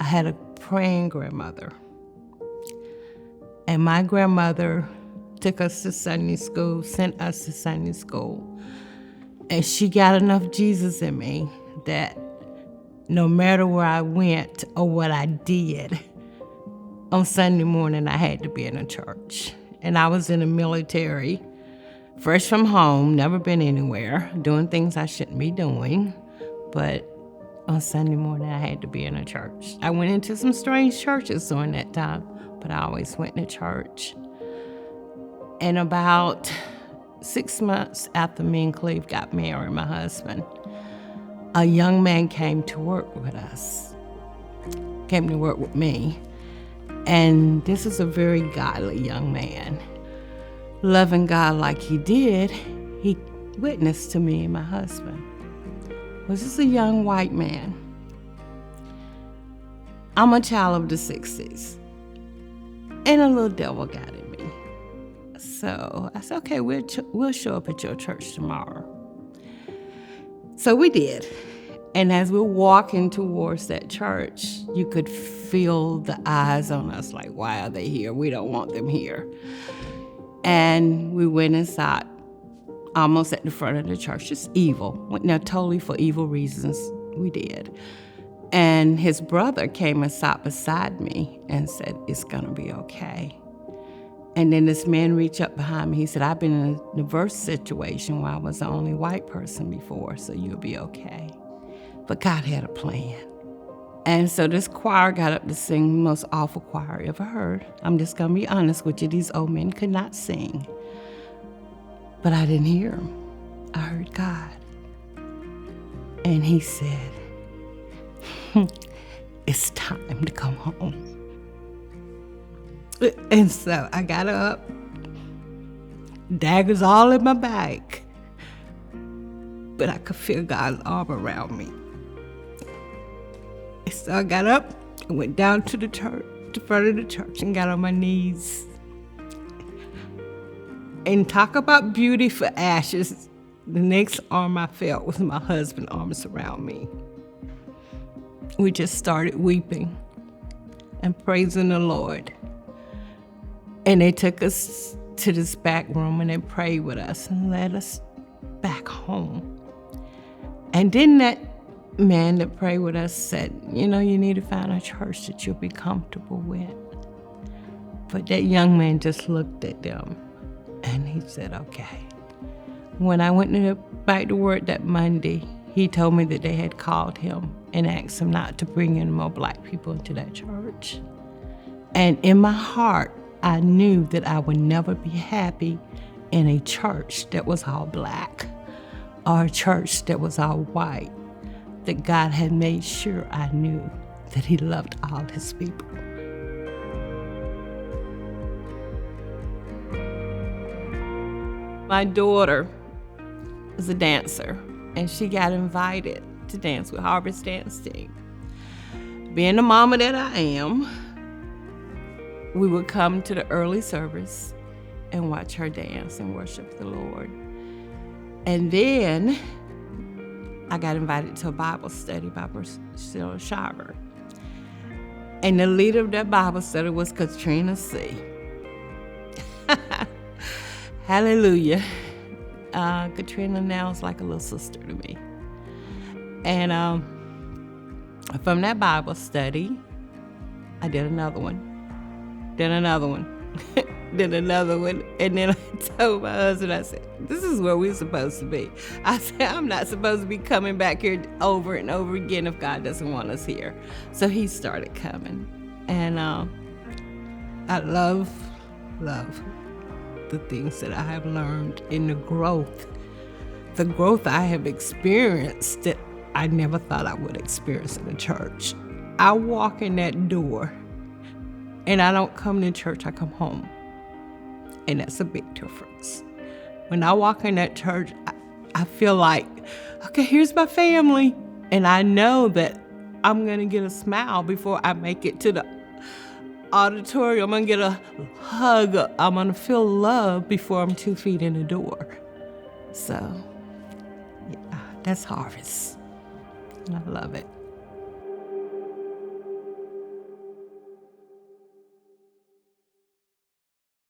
I had a praying grandmother. And my grandmother took us to Sunday school, sent us to Sunday school. And she got enough Jesus in me that no matter where I went or what I did, on Sunday morning I had to be in a church. And I was in the military, fresh from home, never been anywhere, doing things I shouldn't be doing. But on Sunday morning I had to be in a church. I went into some strange churches during that time, but I always went to church. And about 6 months after me and Cleve got married, my husband, a young man came to work with us, came to work with me. And this is a very godly young man. Loving God like he did, he witnessed to me and my husband. Was this a young white man? I'm a child of the 60s. And a little devil got in me. So I said, okay, we'll show up at your church tomorrow. So we did. And as we're walking towards that church, you could feel the eyes on us like, why are they here? We don't want them here. And we went inside, almost at the front of the church, just evil. Went there totally for evil reasons. We did. And his brother came and sat beside me and said, it's gonna be okay. And then this man reached up behind me. He said, I've been in a diverse situation where I was the only white person before, so you'll be okay. But God had a plan. And so this choir got up to sing the most awful choir I ever heard. I'm just gonna be honest with you, these old men could not sing. But I didn't hear him. I heard God. And he said, it's time to come home. And so I got up, daggers all in my back, but I could feel God's arm around me. And so I got up and went down to the church, the front of the church, and got on my knees. And talk about beauty for ashes, the next arm I felt was my husband's arms around me. We just started weeping and praising the Lord. And they took us to this back room and they prayed with us and led us back home. And then that man that prayed with us said, you know, you need to find a church that you'll be comfortable with. But that young man just looked at them and he said, okay. When I went back to work that Monday, he told me that they had called him and asked him not to bring any more black people into that church. And in my heart, I knew that I would never be happy in a church that was all black or a church that was all white, that God had made sure I knew that he loved all his people. My daughter is a dancer, and she got invited to dance with Harvest Dance Team. Being the mama that I am, we would come to the early service and watch her dance and worship the Lord. And then I got invited to a Bible study by Priscilla Shiver. And the leader of that Bible study was Katrina C. Hallelujah. Katrina now is like a little sister to me. And from that Bible study, I did another one. Then another one, then another one. And then I told my husband, I said, this is where we're supposed to be. I said, I'm not supposed to be coming back here over and over again if God doesn't want us here. So he started coming. And I love the things that I have learned in the growth I have experienced that I never thought I would experience in the church. I walk in that door, and I don't come to church, I come home. And that's a big difference. When I walk in that church, I feel like, okay, here's my family. And I know that I'm gonna get a smile before I make it to the auditorium. I'm gonna get a hug. I'm gonna feel love before I'm 2 feet in the door. So, yeah, that's Harvest. I love it.